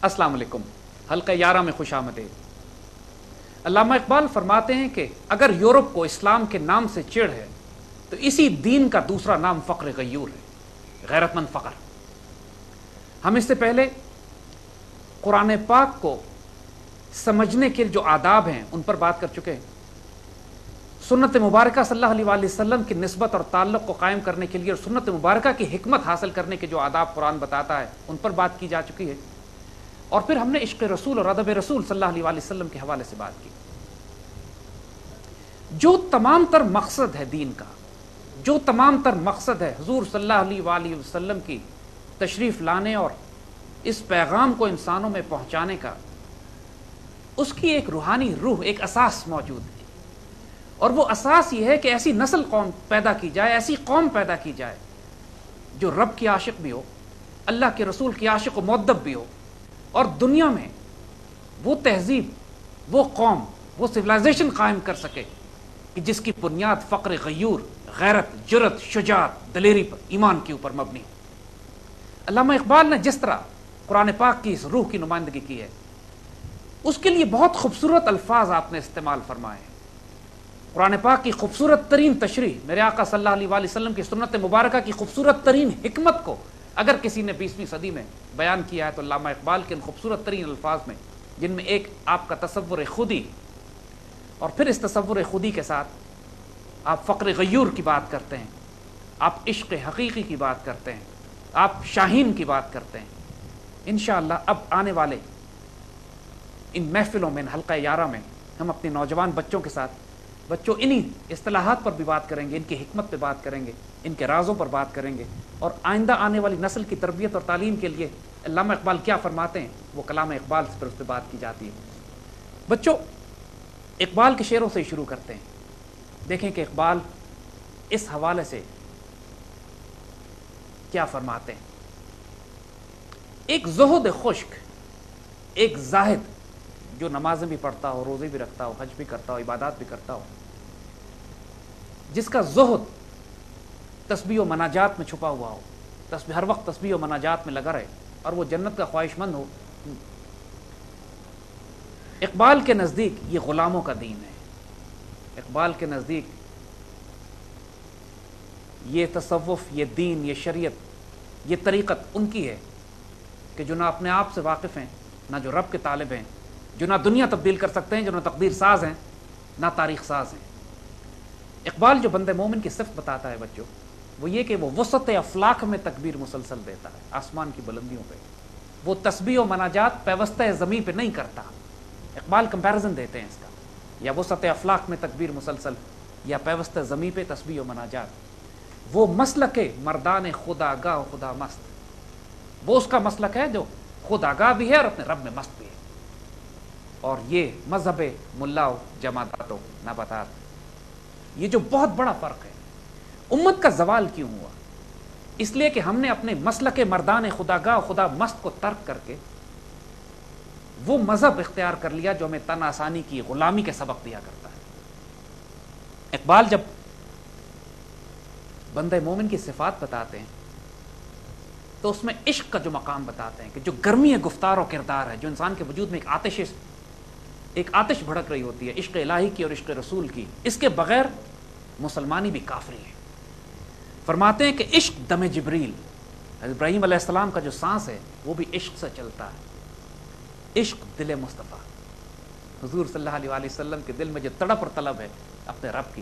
السلام علیکم، حلقہ 11 میں خوش آمدید۔ علامہ اقبال فرماتے ہیں کہ اگر یورپ کو اسلام کے نام سے چڑ ہے تو اسی دین کا دوسرا نام فقر غیور ہے، غیرت مند فقر۔ ہم اس سے پہلے قرآن پاک کو سمجھنے کے جو آداب ہیں ان پر بات کر چکے ہیں۔ سنت مبارکہ صلی اللہ علیہ وآلہ وسلم کی نسبت اور تعلق کو قائم کرنے کے لیے اور سنت مبارکہ کی حکمت حاصل کرنے کے جو آداب قرآن بتاتا ہے ان پر بات کی جا چکی ہے، اور پھر ہم نے عشق رسول اور ادب رسول صلی اللہ علیہ وآلہ وسلم کے حوالے سے بات کی۔ جو تمام تر مقصد ہے دین کا، جو تمام تر مقصد ہے حضور صلی اللہ علیہ وآلہ وسلم کی تشریف لانے اور اس پیغام کو انسانوں میں پہنچانے کا، اس کی ایک روحانی روح، ایک اساس موجود ہے، اور وہ اساس یہ ہے کہ ایسی نسل قوم پیدا کی جائے، ایسی قوم پیدا کی جائے جو رب کی عاشق بھی ہو، اللہ کے رسول کی عاشق و مؤدب بھی ہو، اور دنیا میں وہ تہذیب، وہ قوم، وہ سویلائزیشن قائم کر سکے کہ جس کی بنیاد فقر غیور، غیرت، جرت، شجاعت، دلیری پر، ایمان کے اوپر مبنی ہے۔ علامہ اقبال نے جس طرح قرآن پاک کی اس روح کی نمائندگی کی ہے، اس کے لیے بہت خوبصورت الفاظ آپ نے استعمال فرمائے ہیں۔ قرآن پاک کی خوبصورت ترین تشریح، میرے آقا صلی اللہ علیہ وآلہ وسلم کی سنت مبارکہ کی خوبصورت ترین حکمت کو اگر کسی نے 20ویں صدی میں بیان کیا ہے تو علامہ اقبال کے ان خوبصورت ترین الفاظ میں، جن میں ایک آپ کا تصور خودی، اور پھر اس تصور خودی کے ساتھ آپ فقر غیور کی بات کرتے ہیں، آپ عشق حقیقی کی بات کرتے ہیں، آپ شاہین کی بات کرتے ہیں۔ انشاءاللہ اب آنے والے ان محفلوں میں، ان حلقہ 11 میں، ہم اپنے نوجوان بچوں کے ساتھ انہی اصطلاحات پر بھی بات کریں گے، ان کی حکمت پہ بات کریں گے، ان کے رازوں پر بات کریں گے، اور آئندہ آنے والی نسل کی تربیت اور تعلیم کے لیے علامہ اقبال کیا فرماتے ہیں وہ کلام اقبال سے پھر اس پہ بات کی جاتی ہے۔ بچوں، اقبال کے شعروں سے شروع کرتے ہیں۔ دیکھیں کہ اقبال اس حوالے سے کیا فرماتے ہیں۔ ایک زہد خشک، ایک زاہد جو نمازیں بھی پڑھتا ہو، روزے بھی رکھتا ہو، حج بھی کرتا ہو، عبادات بھی کرتا ہو، جس کا زہد تسبیح و مناجات میں چھپا ہوا ہو، ہر وقت تسبیح و مناجات میں لگا رہے، اور وہ جنت کا خواہش مند ہو، اقبال کے نزدیک یہ غلاموں کا دین ہے۔ اقبال کے نزدیک یہ تصوف، یہ دین، یہ شریعت، یہ طریقت ان کی ہے کہ جو نہ اپنے آپ سے واقف ہیں، نہ جو رب کے طالب ہیں، جو نہ دنیا تبدیل کر سکتے ہیں، جو نہ تقدیر ساز ہیں، نہ تاریخ ساز ہیں۔ اقبال جو بندے مومن کی صفت بتاتا ہے بچوں، وہ یہ کہ وہ وسط افلاک میں تکبیر مسلسل دیتا ہے، آسمان کی بلندیوں پہ۔ وہ تسبیح و مناجات پیوستہ زمین پہ نہیں کرتا۔ اقبال کمپیرزن دیتے ہیں اس کا، یا وسط افلاک میں تکبیر مسلسل، یا پیوستہ زمین پہ تسبیح و مناجات۔ وہ مسلک مردان خدا آگاہ و خدا مست، وہ اس کا مسلک ہے جو خود آگاہ بھی ہے اور اپنے رب میں مست بھی ہے۔ اور یہ مذہب ملا و جماعت و نباتات، یہ جو بہت بڑا فرق ہے۔ امت کا زوال کیوں ہوا؟ اس لیے کہ ہم نے اپنے مسلک مردان خداگاہ و خدا مست کو ترک کر کے وہ مذہب اختیار کر لیا جو ہمیں تن آسانی کی، غلامی کے سبق دیا کرتا ہے۔ اقبال جب بندہ مومن کی صفات بتاتے ہیں تو اس میں عشق کا جو مقام بتاتے ہیں کہ جو گرمی گفتار و کردار ہے، جو انسان کے وجود میں ایک آتش بھڑک رہی ہوتی ہے، عشق الہی کی اور عشق رسول کی، اس کے بغیر مسلمانی بھی کافری ہے۔ فرماتے ہیں کہ عشق دم جبریل، حضرت ابراہیم علیہ السلام کا جو سانس ہے وہ بھی عشق سے چلتا ہے۔ عشق دل مصطفیٰ، حضور صلی اللہ علیہ وآلہ وسلم کے دل میں جو تڑپ اور طلب ہے اپنے رب کی،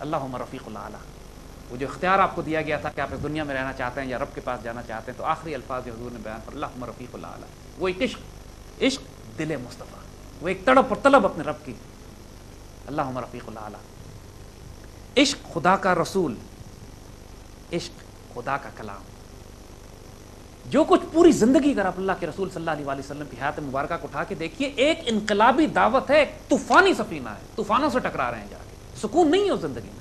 اللہم رفیق الاعلیٰ، وہ جو اختیار آپ کو دیا گیا تھا کہ آپ اس دنیا میں رہنا چاہتے ہیں یا رب کے پاس جانا چاہتے ہیں، تو آخری الفاظ جو حضور نے بیان پر اللہم رفیق الاعلیٰ، وہ ایک عشق دل مصطفیٰ، وہ ایک تڑپ اور طلب اپنے رب کی، اللہم رفیق الاعلیٰ۔ عشق خدا کا رسول، عشق خدا کا کلام، جو کچھ پوری زندگی اگر آپ اللہ کے رسول صلی اللہ علیہ وسلم کی حیات مبارکہ کو اٹھا کے دیکھیے، ایک انقلابی دعوت ہے، ایک طوفانی سفینہ ہے، طوفانوں سے ٹکرا رہے ہیں جا کے، سکون نہیں ہے اس زندگی میں۔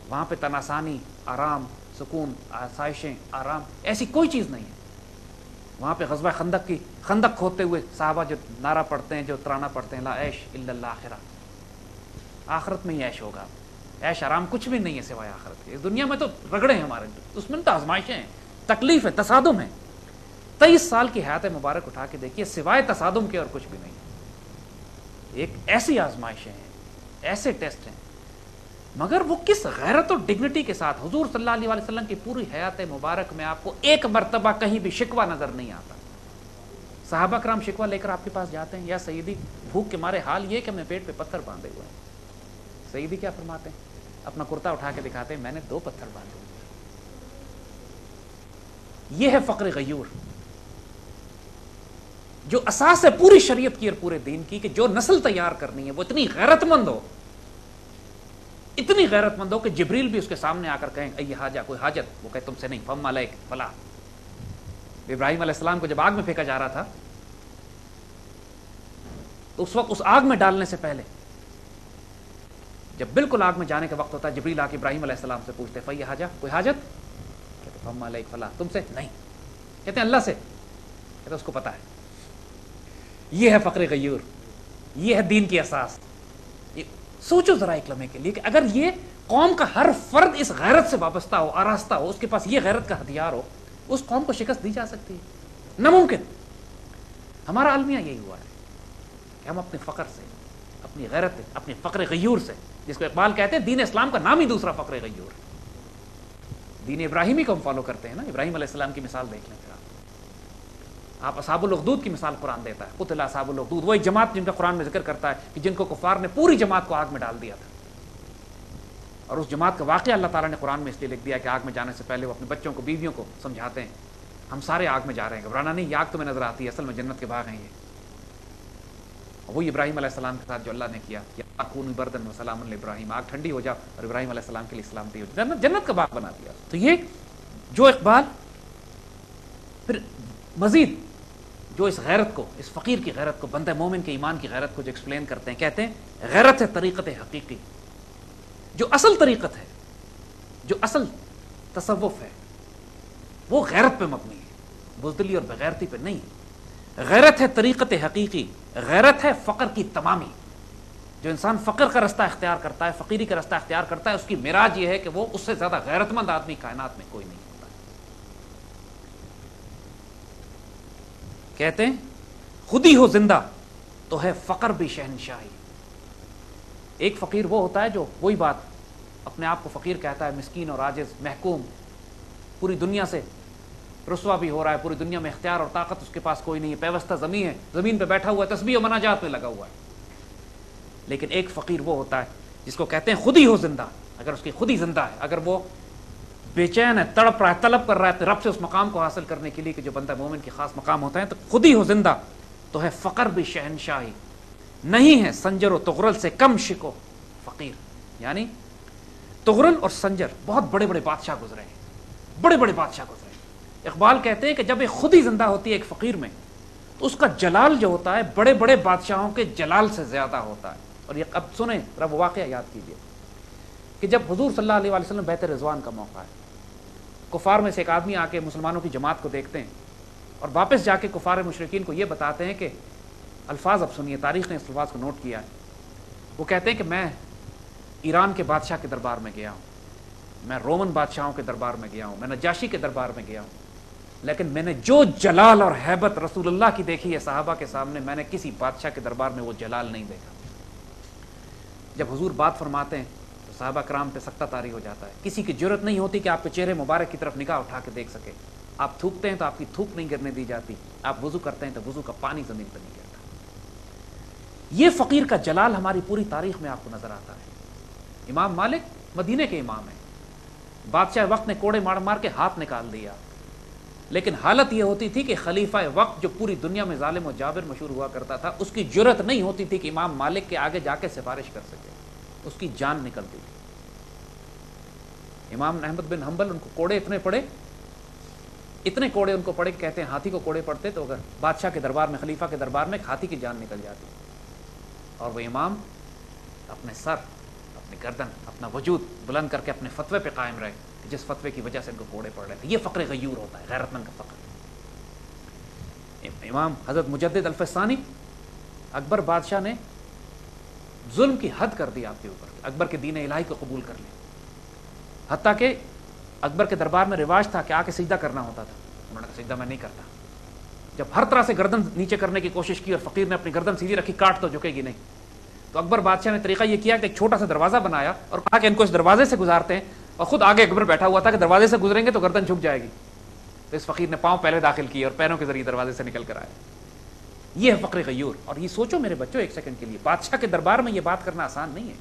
وہاں پہ تناسانی، آرام، سکون، آسائشیں، آرام، ایسی کوئی چیز نہیں ہے۔ وہاں پہ غزوہ خندق کھودتے ہوئے صحابہ جو نعرہ پڑھتے ہیں، جو ترانہ پڑھتے ہیں، لا عیش الا الآخرہ، آخرت میں ہی عیش ہوگا، عیش آرام کچھ بھی نہیں ہے سوائے آخرت کے۔ اس دنیا میں تو رگڑے ہیں ہمارے، اس میں تو آزمائشیں ہیں، تکلیف ہے، تصادم ہے۔ 23 سال کی حیات مبارک اٹھا کے دیکھیے، سوائے تصادم کے اور کچھ بھی نہیں. ایک ایسی آزمائشیں ہیں، ایسے ٹیسٹ ہیں، مگر وہ کس غیرت و ڈگنیٹی کے ساتھ. حضور صلی اللہ علیہ وسلم کی پوری حیات مبارک میں آپ کو ایک مرتبہ کہیں بھی شکوہ نظر نہیں آتا. صحابہ کرام شکوہ لے کر آپ کے پاس جاتے ہیں، یا سیدی بھوک کے مارے حال یہ کہ ہمیں پیٹ پہ پتھر باندھے ہوئے ہیں. سیدی کیا فرماتے ہیں؟ اپنا کرتا اٹھا کے دکھاتے ہیں، میں نے 2 پتھر باندھے ہوئے. یہ ہے فقر غیور، جو اساس ہے پوری شریعت کی اور پورے دین کی، کہ جو نسل تیار کرنی ہے وہ اتنی غیرت مند ہو، اتنی غیرت مند ہو کہ جبریل بھی اس کے سامنے آ کر کہیں اے حاجہ، کوئی حاجت، وہ کہے تم سے نہیں، فم علیک فلا. ابراہیم علیہ السلام کو جب آگ میں پھینکا جا رہا تھا تو اس وقت اس آگ میں ڈالنے سے پہلے جب بالکل آگ میں جانے کا وقت ہوتا ہے، جبریل آ کے ابراہیم علیہ السلام سے پوچھتے فی حاجہ، کوئی حاجت؟ کہتے فم علیک فلا. تم سے نہیں. کہتے ہیں اللہ سے. کہتے اس کو پتا ہے. یہ ہے فقر غیور، یہ ہے دین کی اساس. سوچو ذرا ایک لمحے کے لیے کہ اگر یہ قوم کا ہر فرد اس غیرت سے وابستہ ہو، آراستہ ہو، اس کے پاس یہ غیرت کا ہتھیار ہو، اس قوم کو شکست دی جا سکتی ہے؟ ناممکن. ہمارا المیہ یہی ہوا ہے کہ ہم اپنے فقر سے، اپنی غیرت سے، اپنے فقر غیور سے، جس کو اقبال کہتے ہیں دین اسلام کا نام ہی دوسرا فقر غیور ہے. دین ابراہیمی کو ہم فالو کرتے ہیں نا. ابراہیم علیہ السلام کی مثال دیکھ لیں پھر آپ اصحاب الاخدود کی مثال قرآن دیتا ہے. قتل اصحاب الاخدود، وہی جماعت جن کا قرآن میں ذکر کرتا ہے کہ جن کو کفار نے پوری جماعت کو آگ میں ڈال دیا تھا. اور اس جماعت کا واقعہ اللہ تعالیٰ نے قرآن میں اس لیے لکھ دیا کہ آگ میں جانے سے پہلے وہ اپنے بچوں کو، بیویوں کو سمجھاتے ہیں ہم سارے آگ میں جا رہے ہیں، گھبرانا نہیں، یہ آگ تمہیں نظر آتی ہے، اصل میں جنت کے باغ ہیں یہ. وہی ابراہیم علیہ السلام کے ساتھ جو اللہ نے کیا، کون بردن و سلام علی ابراہیم، آگ ٹھنڈی ہو جاؤ اور ابراہیم علیہ السلام کے لیے سلامتی ہو جائے، جنت کا باغ بنا دیا. تو یہ جو اقبال پھر مزید جو اس غیرت کو، اس فقیر کی غیرت کو، بندہ مومن کے ایمان کی غیرت کو جو ایکسپلین کرتے ہیں، کہتے ہیں غیرت ہے طریقت حقیقی. جو اصل طریقت ہے، جو اصل تصوف ہے، وہ غیرت پہ مبنی ہے، بزدلی اور بغیرتی پہ نہیں. غیرت ہے طریقت حقیقی، غیرت ہے فقر کی تمامی. جو انسان فقر کا رستہ اختیار کرتا ہے، فقیری کا رستہ اختیار کرتا ہے، اس کی معراج یہ ہے کہ وہ اس سے زیادہ غیرت مند آدمی کائنات میں کوئی نہیں ہوتا. کہتے ہیں خودی ہو زندہ تو ہے فقر بھی شہنشاہی. ایک فقیر وہ ہوتا ہے جو وہی بات اپنے آپ کو فقیر کہتا ہے، مسکین اور عاجز، محکوم، پوری دنیا سے رسوا بھی ہو رہا ہے، پوری دنیا میں اختیار اور طاقت اس کے پاس کوئی نہیں ہے، پیوستہ زمین ہے، زمین پہ بیٹھا ہوا ہے، تسبیح و مناجات میں لگا ہوا ہے. لیکن ایک فقیر وہ ہوتا ہے جس کو کہتے ہیں خودی ہو زندہ. اگر اس کی خودی زندہ ہے، اگر وہ بے چین ہے، تڑپ رہا ہے، طلب کر رہا ہے اپنے رب سے اس مقام کو حاصل کرنے کے لیے کہ جو بندہ مومن کی خاص مقام ہوتا ہے، تو خودی ہو زندہ تو ہے فقر بھی شہنشاہی. نہیں ہے سنجر و تغرل سے کم شکو فقیر. یعنی تغرل اور سنجر بہت بڑے بڑے بادشاہ گزرے ہیں، بڑے بڑے بادشاہ گزرے ہیں. اقبال کہتے ہیں کہ جب ایک خودی زندہ ہوتی ہے ایک فقیر میں، تو اس کا جلال جو ہوتا ہے بڑے بڑے بادشاہوں کے جلال سے زیادہ ہوتا ہے. اور یہ اب سنیں رب واقعہ یاد کیجئے کہ جب حضور صلی اللہ علیہ وسلم بیت رضوان کا موقع ہے، کفار میں سے ایک آدمی آ کے مسلمانوں کی جماعت کو دیکھتے ہیں اور واپس جا کے کفار مشرکین کو یہ بتاتے ہیں کہ الفاظ اب سنیے، تاریخ نے اس الفاظ کو نوٹ کیا ہے. وہ کہتے ہیں کہ میں ایران کے بادشاہ کے دربار میں گیا ہوں، میں رومن بادشاہوں کے دربار میں گیا ہوں، میں نجاشی کے دربار میں گیا ہوں، لیکن میں نے جو جلال اور ہیبت رسول اللہ کی دیکھی ہے صحابہ کے سامنے، میں نے کسی بادشاہ کے دربار میں وہ جلال نہیں دیکھا. جب حضور بات فرماتے ہیں تو صحابہ کرام پہ سکتہ طاری ہو جاتا ہے. کسی کی جرت نہیں ہوتی کہ آپ کے چہرے مبارک کی طرف نگاہ اٹھا کے دیکھ سکے. آپ تھوکتے ہیں تو آپ کی تھوک نہیں گرنے دی جاتی، آپ وضو کرتے ہیں تو وضو کا پانی زمین پر نہیں گرتا. یہ فقیر کا جلال ہماری پوری تاریخ میں آپ کو نظر آتا ہے. امام مالک مدینے کے امام ہیں، بادشاہ وقت نے کوڑے مار مار کے ہاتھ نکال دیا، لیکن حالت یہ ہوتی تھی کہ خلیفہ وقت جو پوری دنیا میں ظالم و جابر مشہور ہوا کرتا تھا، اس کی جرت نہیں ہوتی تھی کہ امام مالک کے آگے جا کے سفارش کر سکے، اس کی جان نکلتی تھی. امام احمد بن حنبل، ان کو کوڑے اتنے پڑے، اتنے کوڑے ان کو پڑے کہ کہتے ہیں ہاتھی کو کوڑے پڑتے تو اگر بادشاہ کے دربار میں، خلیفہ کے دربار میں، ہاتھی کی جان نکل جاتی. اور وہ امام اپنے سر، اپنی گردن، اپنا وجود بلند کر کے اپنے فتوے پہ قائم رہے کہ جس فتوے کی وجہ سے ان کو کوڑے پڑ رہے تھے. یہ فقر غیور ہوتا ہے، غیرت مند کا فقر. امام حضرت مجدد الفسانی، اکبر بادشاہ نے ظلم کی حد کر دی آپ کے اوپر، اکبر کے دین الہی کو قبول کر لیں، حتیٰ کہ اکبر کے دربار میں رواج تھا کہ آ کے سجدہ کرنا ہوتا تھا. انہوں نے کہا سجدہ میں نہیں کرتا. جب ہر طرح سے گردن نیچے کرنے کی کوشش کی اور فقیر نے اپنی گردن سیدھی رکھی، کاٹ تو جھکے گی نہیں، تو اکبر بادشاہ نے طریقہ یہ کیا کہ ایک چھوٹا سا دروازہ بنایا اور کہا کہ ان کو اس دروازے سے گزارتے ہیں، اور خود آگے اکبر بیٹھا ہوا تھا کہ دروازے سے گزریں گے تو گردن جھک جائے گی. تو اس فقیر نے پاؤں پہلے داخل کیے اور پیروں کے ذریعے دروازے سے نکل کر آئے. یہ ہے فقر غیور. اور یہ سوچو میرے بچوں ایک سیکنڈ کے لیے، بادشاہ کے دربار میں یہ بات کرنا آسان نہیں ہے.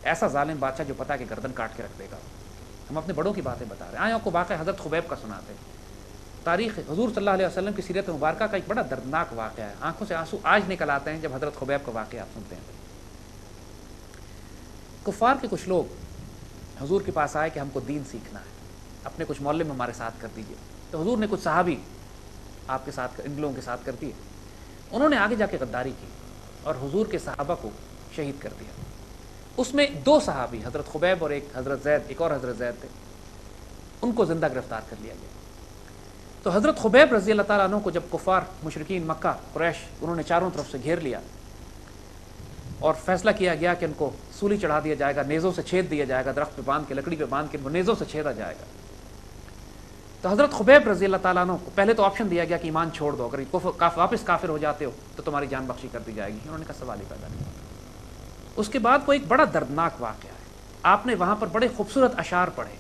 ایسا ظالم بادشاہ جو پتا کہ گردن کاٹ کے رکھ دے گا. ہم اپنے بڑوں کی باتیں بتا رہے ہیں. آپ کو واقعہ حضرت خبیب کا سناتے ہیں. تاریخ حضور صلی اللہ علیہ وسلم کی سیرت مبارکہ کا ایک بڑا دردناک واقعہ ہے. آنکھوں سے آنسو آج نکل آتے ہیں جب حضرت خبیب کا واقعہ آپ سنتے ہیں. کفار کے کچھ لوگ حضور کے پاس آئے کہ ہم کو دین سیکھنا ہے، اپنے کچھ معلم ہمارے ساتھ کر دیجئے. تو حضور نے کچھ صحابی آپ کے ساتھ ان لوگوں کے ساتھ کر دیے. انہوں نے آگے جا کے غداری کی اور حضور کے صحابہ کو شہید کر دیا. اس میں 2 صحابی حضرت خبیب اور ایک اور حضرت زید تھے. ان کو زندہ گرفتار کر لیا گیا. تو حضرت خبیب رضی اللہ تعالیٰ عنہ کو جب کفار مشرکین مکہ قریش انہوں نے چاروں طرف سے گھیر لیا اور فیصلہ کیا گیا کہ ان کو سولی چڑھا دیا جائے گا، نیزوں سے چھید دیا جائے گا، درخت پہ باندھ کے لکڑی پہ باندھ کے ان کو نیزوں سے چھیدا جائے گا. تو حضرت خبیب رضی اللہ تعالیٰ عنہ کو پہلے تو آپشن دیا گیا کہ ایمان چھوڑ دو، اگر واپس کافر ہو جاتے ہو تو تمہاری جان بخشی کر دی جائے گی. انہوں نے کہا سوال ہی پیدا نہیں. اس کے بعد وہ ایک بڑا دردناک واقعہ ہے. آپ نے وہاں پر بڑے خوبصورت اشعار پڑھے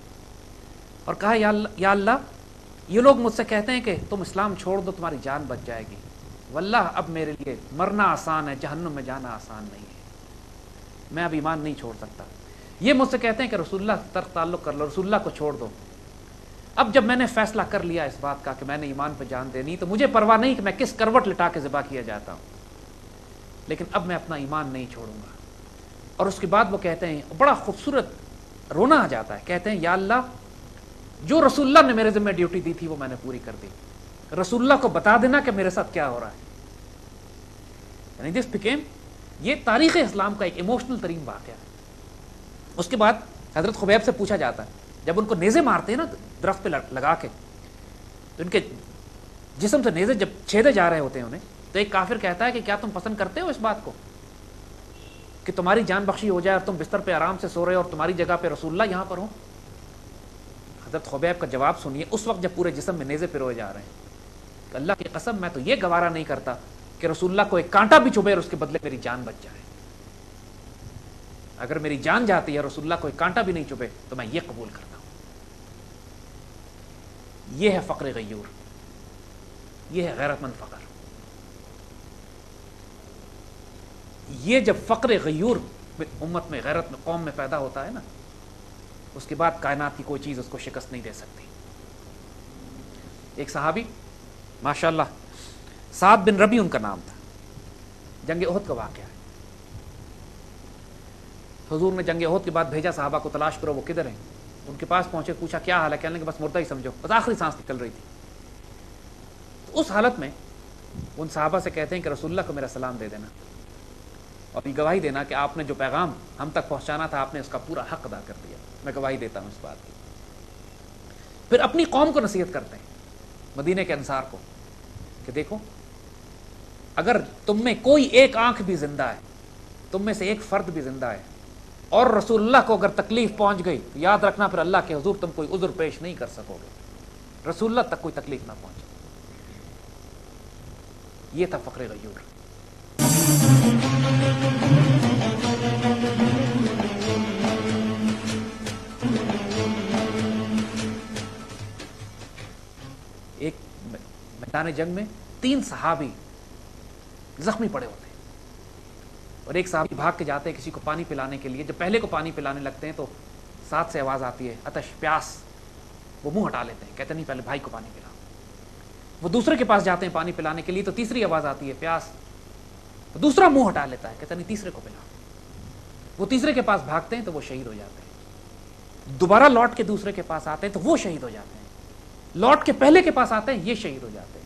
اور کہا یا اللہ یہ لوگ مجھ سے کہتے ہیں کہ تم اسلام چھوڑ دو تمہاری جان بچ جائے گی، واللہ اب میرے لیے مرنا آسان ہے، جہنم میں جانا آسان نہیں ہے، میں اب ایمان نہیں چھوڑ سکتا. یہ مجھ سے کہتے ہیں کہ رسول اللہ ترک تعلق کر لو، رسول اللہ کو چھوڑ دو. اب جب میں نے فیصلہ کر لیا اس بات کا کہ میں نے ایمان پہ جان دینی، تو مجھے پرواہ نہیں کہ میں کس کروٹ لٹا کے ذبح کیا جاتا ہوں، لیکن اب میں اپنا ایمان نہیں چھوڑوں گا. اور اس کے بعد وہ کہتے ہیں، بڑا خوبصورت رونا آ جاتا ہے، کہتے ہیں یا اللہ جو رسول اللہ نے میرے ذمہ ڈیوٹی دی تھی وہ میں نے پوری کر دی، رسول اللہ کو بتا دینا کہ میرے ساتھ کیا ہو رہا ہے. یعنی دس بیکیم، یہ تاریخ اسلام کا ایک ایموشنل ترین واقعہ ہے. اس کے بعد حضرت خبیب سے پوچھا جاتا ہے، جب ان کو نیزے مارتے ہیں نا درخت پہ لگا کے، تو ان کے جسم سے نیزے جب چھیدے جا رہے ہوتے ہیں انہیں، تو ایک کافر کہتا ہے کہ کیا تم پسند کرتے ہو اس بات کو کہ تمہاری جان بخشی ہو جائے اور تم بستر پہ آرام سے سو رہے ہو اور تمہاری جگہ پہ رسول اللہ یہاں پر ہوں؟ حضرت خبیب کا جواب سنیے اس وقت جب پورے جسم میں نیزے پروئے جا رہے ہیں کہ اللہ کی قسم میں تو یہ گوارا نہیں کرتا کہ رسول اللہ کو ایک کانٹا بھی چبھے اور اس کے بدلے میری جان بچ جائے. اگر میری جان جاتی ہے رسول اللہ کو ایک کانٹا بھی نہیں چبھے تو میں یہ قبول کرتا ہوں. یہ ہے فقر غیور، یہ ہے غیرت مند فقر. یہ جب فقر غیور امت میں، غیرت میں، قوم میں پیدا ہوتا ہے نا، اس کے بعد کائنات کی کوئی چیز اس کو شکست نہیں دے سکتی. ایک صحابی ماشاءاللہ سعد بن ربی ان کا نام تھا، جنگ احد کا واقعہ ہے. حضور نے جنگ احد کے بعد بھیجا صحابہ کو تلاش کرو وہ کدھر ہیں. ان کے پاس پہنچے، پوچھا کیا حال ہے، کہنے کہ بس مردہ ہی سمجھو، بس آخری سانس نکل رہی تھی. تو اس حالت میں ان صحابہ سے کہتے ہیں کہ رسول اللہ کو میرا سلام دے دینا اور یہ گواہی دینا کہ آپ نے جو پیغام ہم تک پہنچانا تھا آپ نے اس کا پورا حق ادا کر دیا. میں گواہی دیتا ہوں اس بات کی. پھر اپنی قوم کو نصیحت کرتے ہیں، مدینے کے انصار کو، کہ دیکھو اگر تم میں کوئی ایک آنکھ بھی زندہ ہے، تم میں سے ایک فرد بھی زندہ ہے اور رسول اللہ کو اگر تکلیف پہنچ گئی تو یاد رکھنا پھر اللہ کے حضور تم کوئی عذر پیش نہیں کر سکو گے، رسول اللہ تک کوئی تکلیف نہ پہنچے. یہ تھا فقر غیور. ایک میدان جنگ میں 3 صحابی زخمی پڑے ہوتے ہیں اور ایک صحابی بھاگ کے جاتے ہیں کسی کو پانی پلانے کے لیے. جب پہلے کو پانی پلانے لگتے ہیں تو ساتھ سے آواز آتی ہے عطش، پیاس. وہ منہ ہٹا لیتے ہیں، کہتے نہیں پہلے بھائی کو پانی پلاؤ. وہ دوسرے کے پاس جاتے ہیں پانی پلانے کے لیے تو تیسری آواز آتی ہے پیاس. دوسرا منہ ہٹا لیتا ہے، کہتا نہیں تیسرے کو پلاؤ. وہ تیسرے کے پاس بھاگتے ہیں تو وہ شہید ہو جاتے ہیں. دوبارہ لوٹ کے دوسرے کے پاس آتے ہیں تو وہ شہید ہو جاتے ہیں. لوٹ کے پہلے کے پاس آتے ہیں، یہ شہید ہو جاتے ہیں.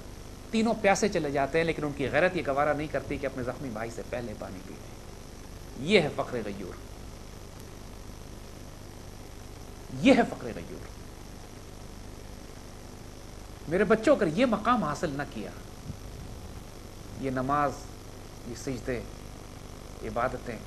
تینوں پیاسے چلے جاتے ہیں لیکن ان کی غیرت یہ گوارا نہیں کرتی کہ اپنے زخمی بھائی سے پہلے پانی پی لیں. یہ ہے فقر غیور. یہ ہے فقر غیور. میرے بچوں اگر یہ مقام حاصل نہ کیا، یہ نماز، یہ سجدے، عبادتیں،